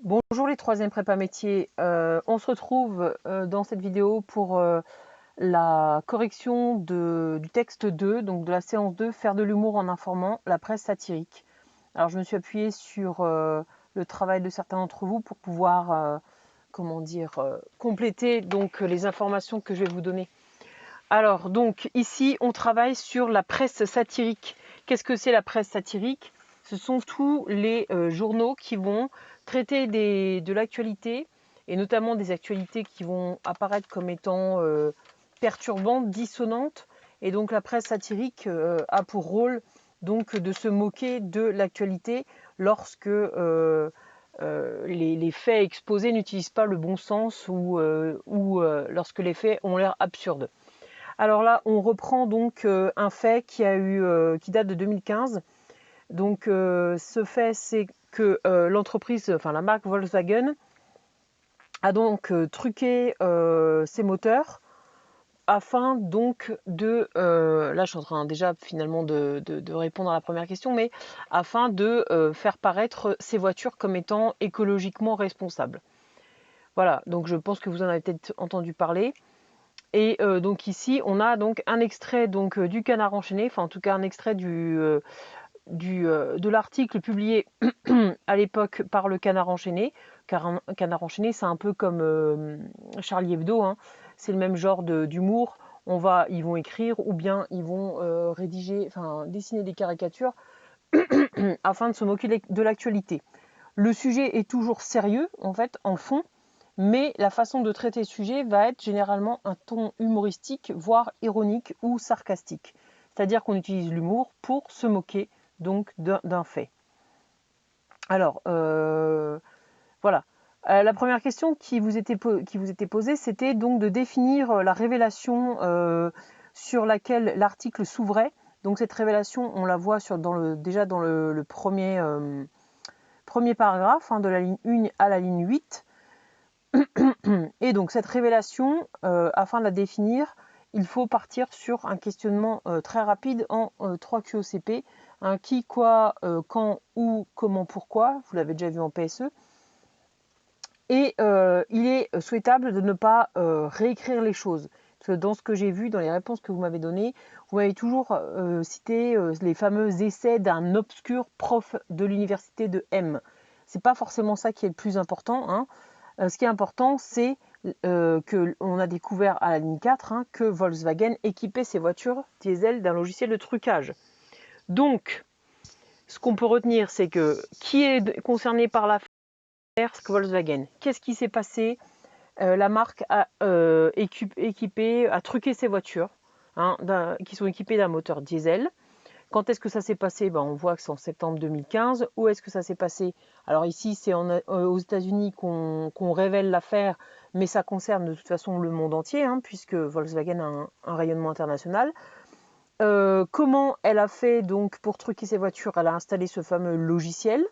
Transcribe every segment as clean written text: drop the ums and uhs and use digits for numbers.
Bonjour les troisièmes prépa métiers, on se retrouve dans cette vidéo pour la correction du texte 2, donc de la séance 2, faire de l'humour en informant la presse satirique. Alors je me suis appuyée sur le travail de certains d'entre vous pour pouvoir compléter donc les informations que je vais vous donner. Alors donc ici on travaille sur la presse satirique. Qu'est-ce que c'est la presse satirique? Ce sont tous les journaux qui vont traiter de l'actualité, et notamment des actualités qui vont apparaître comme étant perturbantes, dissonantes. Et donc la presse satirique a pour rôle donc de se moquer de l'actualité lorsque les faits exposés n'utilisent pas le bon sens ou lorsque les faits ont l'air absurdes. Alors là, on reprend donc un fait qui date de 2015. Donc ce fait, c'est que l'entreprise, enfin la marque Volkswagen, a donc truqué ses moteurs afin donc là je suis en train déjà finalement de répondre à la première question, mais afin de faire paraître ces voitures comme étant écologiquement responsables. Voilà, donc je pense que vous en avez peut-être entendu parler. Et donc ici, on a donc un extrait donc du Canard enchaîné, enfin en tout cas un extrait de l'article publié à l'époque par le Canard enchaîné. Car un Canard enchaîné, c'est un peu comme Charlie Hebdo, hein. C'est le même genre d'humour. Ils vont écrire ou bien ils vont dessiner des caricatures afin de se moquer de l'actualité. Le sujet est toujours sérieux, en fait, en fond, mais la façon de traiter le sujet va être généralement un ton humoristique, voire ironique ou sarcastique. C'est-à-dire qu'on utilise l'humour pour se moquer donc d'un fait. Alors, voilà. La première question qui vous était posée, c'était donc de définir la révélation sur laquelle l'article s'ouvrait. Donc cette révélation, on la voit déjà dans le premier paragraphe, hein, de la ligne 1 à la ligne 8. Et donc cette révélation, afin de la définir, il faut partir sur un questionnement très rapide en 3 QOCP. Un qui, quoi, quand, où, comment, pourquoi. Vous l'avez déjà vu en PSE. Et il est souhaitable de ne pas réécrire les choses. Parce que dans ce que j'ai vu, dans les réponses que vous m'avez données, vous m'avez toujours cité les fameux essais d'un obscur prof de l'université de M. C'est pas forcément ça qui est le plus important, hein. Ce qui est important, c'est qu'on a découvert à la ligne 4 que Volkswagen équipait ses voitures diesel d'un logiciel de trucage. Donc, ce qu'on peut retenir, c'est que qui est concerné par l'affaire? C'est Volkswagen. Qu'est-ce qui s'est passé? La marque a truqué ses voitures, hein, qui sont équipées d'un moteur diesel. Quand est-ce que ça s'est passé? On voit que c'est en septembre 2015. Où est-ce que ça s'est passé? Alors ici, c'est aux États-Unis qu'on révèle l'affaire, mais ça concerne de toute façon le monde entier, hein, puisque Volkswagen a un rayonnement international. Comment elle a fait donc pour truquer ses voitures? Elle a installé ce fameux logiciel.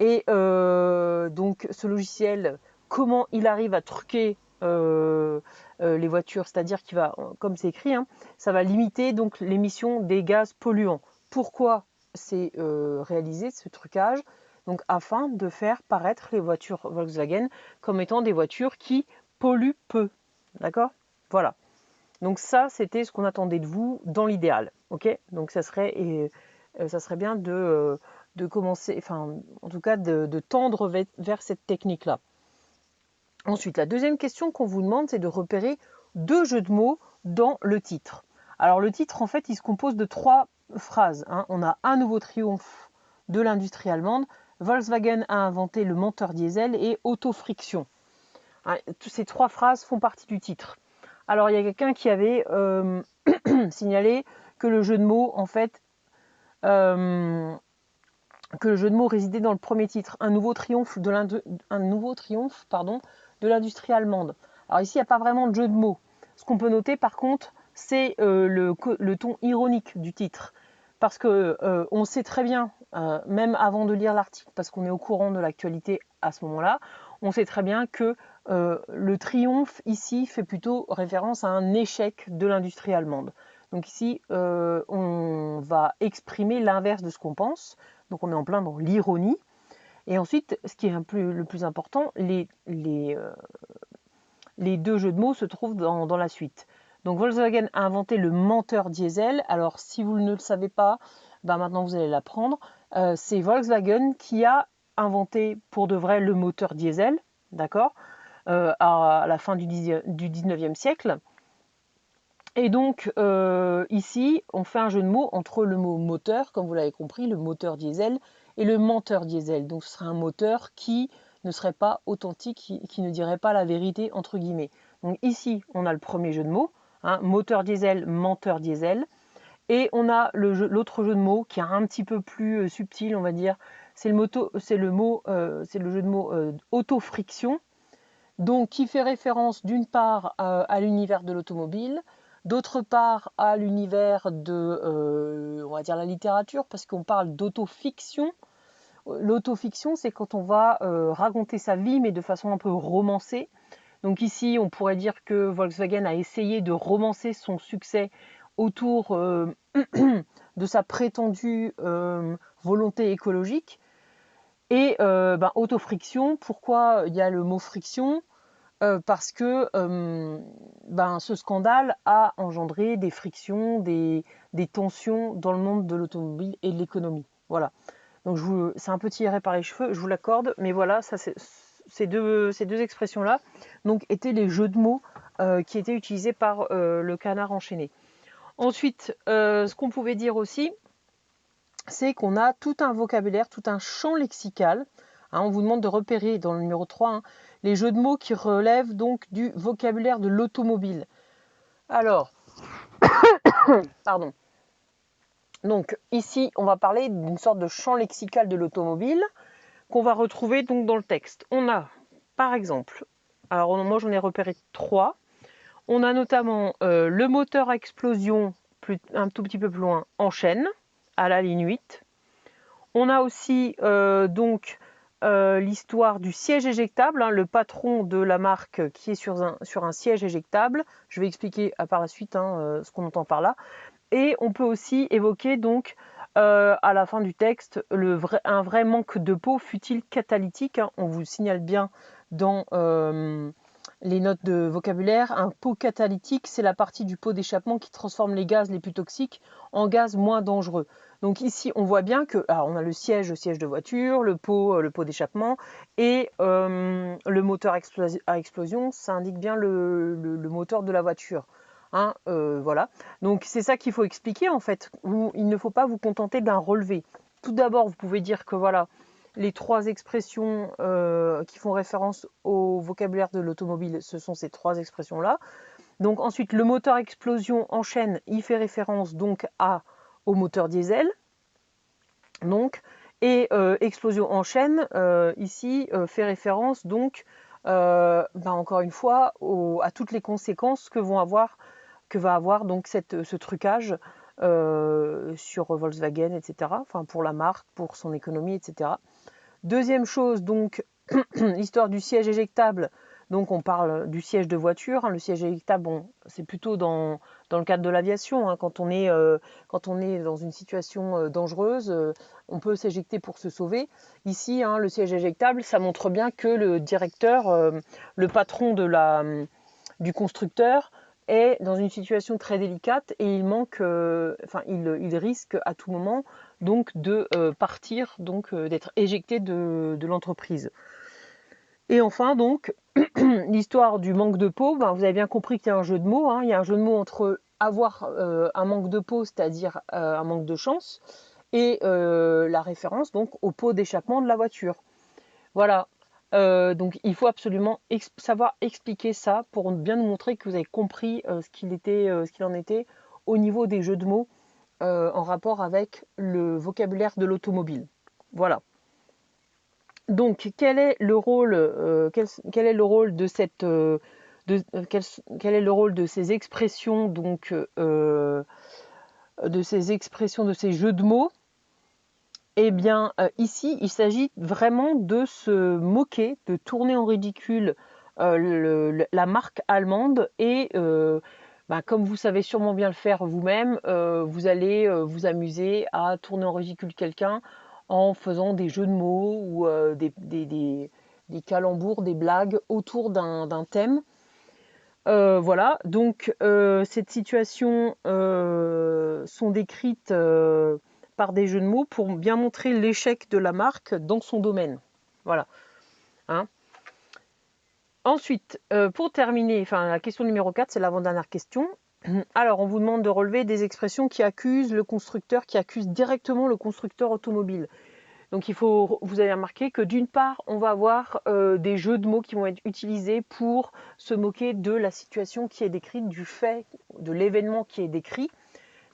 Et donc ce logiciel, comment il arrive à truquer les voitures? C'est-à-dire qu'il va, comme c'est écrit, hein, ça va limiter donc l'émission des gaz polluants. Pourquoi c'est réalisé ce trucage? Donc afin de faire paraître les voitures Volkswagen comme étant des voitures qui polluent peu. D'accord? Voilà. Donc ça, c'était ce qu'on attendait de vous dans l'idéal. Ok? Donc ça serait bien de commencer, enfin en tout cas de tendre vers cette technique-là. Ensuite, la deuxième question qu'on vous demande, c'est de repérer 2 jeux de mots dans le titre. Alors le titre, en fait, il se compose de 3 phrases, hein. On a un nouveau triomphe de l'industrie allemande, Volkswagen a inventé le moteur diesel et autofriction. Hein, ces 3 phrases font partie du titre. Alors il y a quelqu'un qui avait signalé que le jeu de mots, en fait, résidait dans le premier titre, un nouveau triomphe de l'industrie allemande. Alors ici, il n'y a pas vraiment de jeu de mots. Ce qu'on peut noter, par contre, c'est le ton ironique du titre. Parce que on sait très bien, même avant de lire l'article, parce qu'on est au courant de l'actualité à ce moment-là, on sait très bien que le triomphe ici fait plutôt référence à un échec de l'industrie allemande. Donc ici, on va exprimer l'inverse de ce qu'on pense. Donc on est en plein dans l'ironie. Et ensuite, ce qui est le plus important, les deux jeux de mots se trouvent dans la suite. Donc Volkswagen a inventé le moteur diesel. Alors si vous ne le savez pas, maintenant vous allez l'apprendre. C'est Volkswagen qui a inventé pour de vrai le moteur diesel, d'accord, à la fin du 19e siècle. Et donc ici, on fait un jeu de mots entre le mot moteur, comme vous l'avez compris, le moteur diesel, et le menteur diesel. Donc ce serait un moteur qui ne serait pas authentique, qui ne dirait pas la vérité, entre guillemets. Donc ici, on a le premier jeu de mots, hein, moteur diesel, menteur diesel. Et on a l'autre jeu de mots qui est un petit peu plus subtil, on va dire. C'est le jeu de mots auto-friction, donc qui fait référence d'une part à l'univers de l'automobile, d'autre part à l'univers de, on va dire, la littérature, parce qu'on parle d'autofiction. L'autofiction, c'est quand on va raconter sa vie, mais de façon un peu romancée. Donc ici, on pourrait dire que Volkswagen a essayé de romancer son succès autour de sa prétendue volonté écologique. Et autofriction, pourquoi il y a le mot friction ? Parce que ce scandale a engendré des frictions, des tensions dans le monde de l'automobile et de l'économie. Voilà. Donc c'est un peu tiré par les cheveux, je vous l'accorde, mais voilà, ça, ces deux expressions-là donc, étaient les jeux de mots qui étaient utilisés par le canard enchaîné. Ensuite, ce qu'on pouvait dire aussi, c'est qu'on a tout un vocabulaire, tout un champ lexical. Hein, on vous demande de repérer dans le numéro 3 les jeux de mots qui relèvent donc du vocabulaire de l'automobile. Alors, pardon. Donc ici, on va parler d'une sorte de champ lexical de l'automobile qu'on va retrouver donc dans le texte. On a, par exemple, alors moi j'en ai repéré 3. On a notamment le moteur à explosion, un tout petit peu plus loin, enchaîne, à la ligne 8. On a aussi l'histoire du siège éjectable, hein, le patron de la marque qui est sur un siège éjectable. Je vais expliquer par la suite ce qu'on entend par là. Et on peut aussi évoquer donc à la fin du texte un vrai manque de peau, fut-il catalytique. Hein. On vous signale bien dans les notes de vocabulaire, un pot catalytique, c'est la partie du pot d'échappement qui transforme les gaz les plus toxiques en gaz moins dangereux. Donc ici, on voit bien que on a le siège de voiture, le pot d'échappement et le moteur à explosion, ça indique bien le moteur de la voiture. Hein, voilà. Donc c'est ça qu'il faut expliquer en fait. Il ne faut pas vous contenter d'un relevé. Tout d'abord, vous pouvez dire que voilà, les 3 expressions qui font référence au vocabulaire de l'automobile, ce sont ces 3 expressions-là. Donc ensuite, le moteur explosion enchaîne, il fait référence donc au moteur diesel. Donc, et explosion enchaîne, ici, fait référence donc, encore une fois, à toutes les conséquences que va avoir donc ce trucage sur Volkswagen, etc. Enfin, pour la marque, pour son économie, etc. Deuxième chose, donc, l'histoire du siège éjectable. Donc, on parle du siège de voiture. Hein. Le siège éjectable, c'est plutôt dans le cadre de l'aviation. Hein. Quand on est dans une situation dangereuse, on peut s'éjecter pour se sauver. Ici, le siège éjectable, ça montre bien que le directeur, le patron du constructeur, est dans une situation très délicate et il risque à tout moment donc de partir, donc d'être éjecté de l'entreprise. Et enfin donc l'histoire du manque de peau, vous avez bien compris qu'il y a un jeu de mots. Hein. Il y a un jeu de mots entre avoir un manque de peau, c'est-à-dire un manque de chance, et la référence donc au pot d'échappement de la voiture. Voilà. Donc il faut absolument savoir expliquer ça pour bien nous montrer que vous avez compris ce qu'il en était au niveau des jeux de mots en rapport avec le vocabulaire de l'automobile. Voilà. Donc quel est le rôle de cette quel est le rôle de ces expressions donc de ces jeux de mots? Eh bien, ici, il s'agit vraiment de se moquer, de tourner en ridicule la marque allemande et, comme vous savez sûrement bien le faire vous-même, vous allez vous amuser à tourner en ridicule quelqu'un en faisant des jeux de mots ou des calembours, des blagues autour d'un thème. Voilà, donc cette situation sont décrites par des jeux de mots pour bien montrer l'échec de la marque dans son domaine. Voilà. Hein. Ensuite, pour terminer, enfin la question numéro 4, c'est l'avant-dernière question. Alors, on vous demande de relever des expressions qui accusent le constructeur, qui accusent directement le constructeur automobile. Donc, vous avez remarqué que d'une part, on va avoir des jeux de mots qui vont être utilisés pour se moquer de la situation qui est décrite, du fait, de l'événement qui est décrit.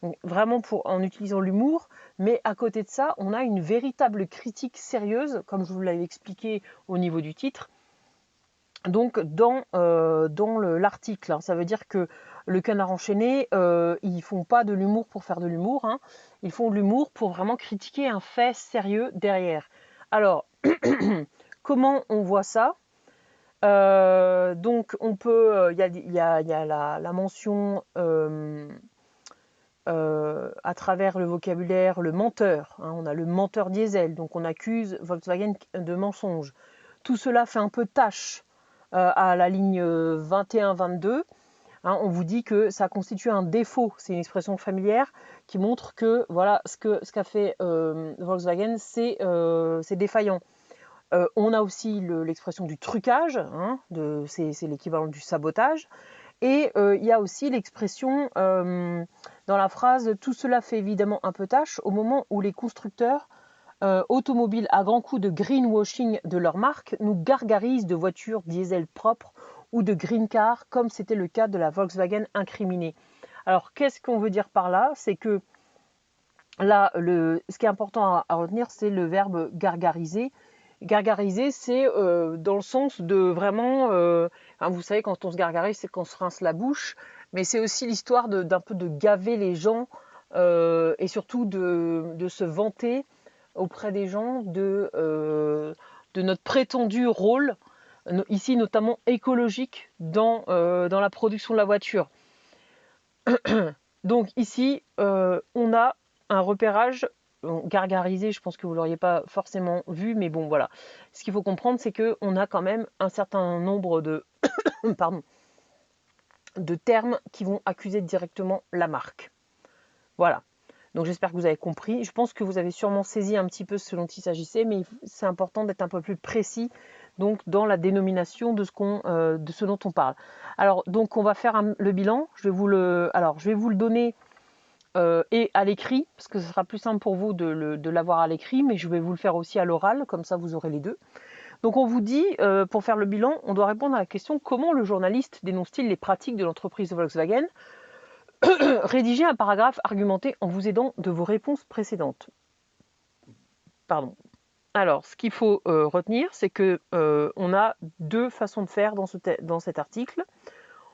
Donc, vraiment en utilisant l'humour. Mais à côté de ça, on a une véritable critique sérieuse, comme je vous l'avais expliqué au niveau du titre. Donc dans l'article, hein, ça veut dire que le Canard enchaîné, ils font pas de l'humour pour faire de l'humour, hein. Ils font de l'humour pour vraiment critiquer un fait sérieux derrière. Alors, comment on voit ça? Donc on peut, il y a la mention à travers le vocabulaire, le menteur, hein, on a le menteur diesel, donc on accuse Volkswagen de mensonge. Tout cela fait un peu tâche à la ligne 21-22. Hein, on vous dit que ça constitue un défaut, c'est une expression familière qui montre que voilà ce qu'a fait Volkswagen, c'est défaillant. On a aussi l'expression du trucage, hein, c'est l'équivalent du sabotage. Et il y a aussi l'expression dans la phrase « Tout cela fait évidemment un peu tâche » au moment où les constructeurs automobiles à grands coups de greenwashing de leur marque nous gargarisent de voitures diesel propres ou de green car, comme c'était le cas de la Volkswagen incriminée. Alors, qu'est-ce qu'on veut dire par là? C'est que là, ce qui est important à retenir, c'est le verbe gargariser. Gargariser, c'est dans le sens de vraiment, hein, vous savez, quand on se gargarise, c'est qu'on se rince la bouche, mais c'est aussi l'histoire d'un peu de gaver les gens et surtout de se vanter auprès des gens de notre prétendu rôle, ici notamment écologique, dans la production de la voiture. Donc ici, on a un repérage gargarisé, je pense que vous ne l'auriez pas forcément vu, mais bon voilà. Ce qu'il faut comprendre, c'est qu'on a quand même un certain nombre de, pardon, de termes qui vont accuser directement la marque. Voilà. Donc j'espère que vous avez compris. Je pense que vous avez sûrement saisi un petit peu ce dont il s'agissait, mais c'est important d'être un peu plus précis donc dans la dénomination de ce dont on parle. Alors donc on va faire le bilan. Je vais vous le donner et à l'écrit, parce que ce sera plus simple pour vous de l'avoir à l'écrit, mais je vais vous le faire aussi à l'oral, comme ça vous aurez les deux. Donc on vous dit, pour faire le bilan, on doit répondre à la question comment le journaliste dénonce-t-il les pratiques de l'entreprise Volkswagen? Rédigez un paragraphe argumenté en vous aidant de vos réponses précédentes. Pardon. Alors, ce qu'il faut retenir, c'est que on a deux façons de faire dans cet article.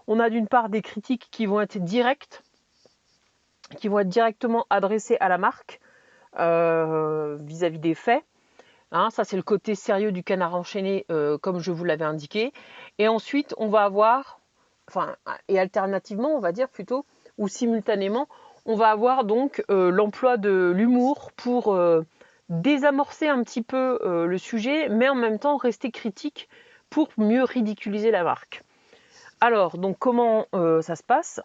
On a d'une part des critiques qui vont être directes, qui vont être directement adressées à la marque vis-à-vis des faits. Hein, ça, c'est le côté sérieux du Canard enchaîné, comme je vous l'avais indiqué. Et ensuite, on va avoir, et alternativement, on va dire plutôt, ou simultanément, on va avoir donc l'emploi de l'humour pour désamorcer un petit peu le sujet, mais en même temps rester critique pour mieux ridiculiser la marque. Alors, donc comment ça se passe?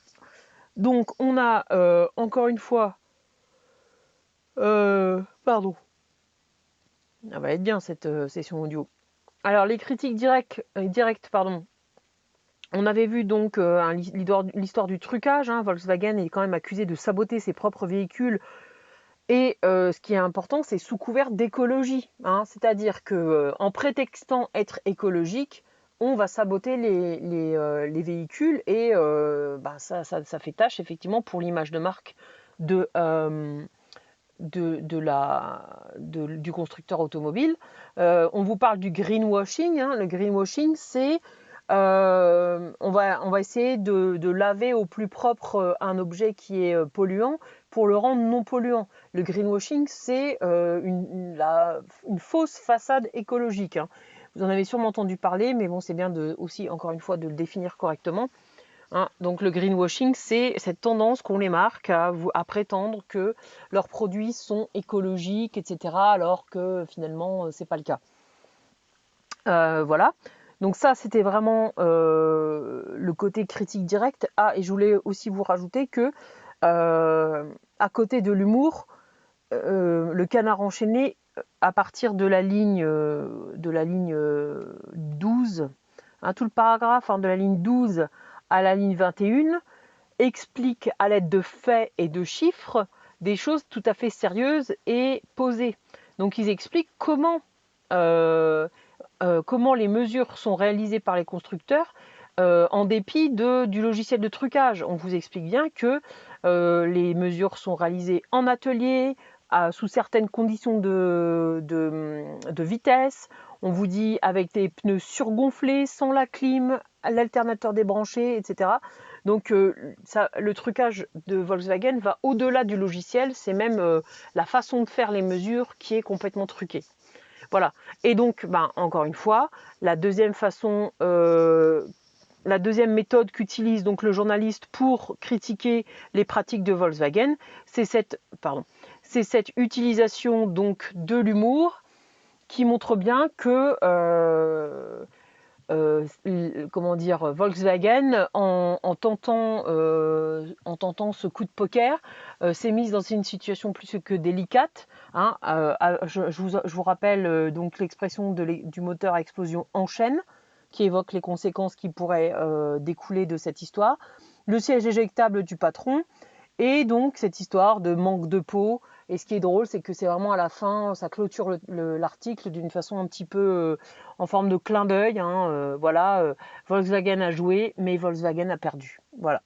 Donc, on a encore une fois, pardon, ça va être bien cette session audio. Alors, les critiques directes, on avait vu donc l'histoire du trucage. Hein. Volkswagen est quand même accusé de saboter ses propres véhicules. Et ce qui est important, c'est sous couvert d'écologie. Hein. C'est-à-dire qu'en prétextant être écologique, on va saboter les véhicules et ça fait tâche effectivement pour l'image de marque du constructeur automobile. On vous parle du greenwashing. Hein. Le greenwashing, c'est on va essayer de laver au plus propre un objet qui est polluant pour le rendre non polluant. Le greenwashing, c'est une fausse façade écologique. Hein. Vous en avez sûrement entendu parler, mais bon, c'est bien aussi, encore une fois, de le définir correctement. hein. Donc le greenwashing, c'est cette tendance qu'ont les marques à prétendre que leurs produits sont écologiques, etc., alors que finalement, c'est pas le cas. Voilà. Donc ça, c'était vraiment le côté critique direct. Ah, et je voulais aussi vous rajouter que à côté de l'humour, le Canard enchaîné, à partir de la ligne 12, hein, tout le paragraphe, hein, de la ligne 12 à la ligne 21, explique à l'aide de faits et de chiffres des choses tout à fait sérieuses et posées. Donc ils expliquent euh, comment les mesures sont réalisées par les constructeurs en dépit du logiciel de trucage. On vous explique bien que les mesures sont réalisées en atelier, sous certaines conditions de vitesse. On vous dit avec des pneus surgonflés, sans la clim, l'alternateur débranché, etc. Donc le trucage de Volkswagen va au-delà du logiciel, c'est même la façon de faire les mesures qui est complètement truquée. Voilà. Et donc, encore une fois, la deuxième méthode qu'utilise donc le journaliste pour critiquer les pratiques de Volkswagen, c'est cette utilisation donc de l'humour qui montre bien que Volkswagen, en tentant ce coup de poker, s'est mise dans une situation plus que délicate. Hein. Je vous rappelle donc l'expression du moteur à explosion en chaîne, qui évoque les conséquences qui pourraient découler de cette histoire. Le siège éjectable du patron, et donc cette histoire de manque de peau. Et ce qui est drôle, c'est que c'est vraiment à la fin, ça clôture l'article d'une façon un petit peu en forme de clin d'œil. Hein, voilà, Volkswagen a joué, mais Volkswagen a perdu. Voilà.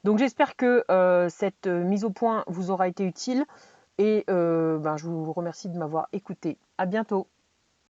Donc j'espère que cette mise au point vous aura été utile. Et je vous remercie de m'avoir écouté. À bientôt.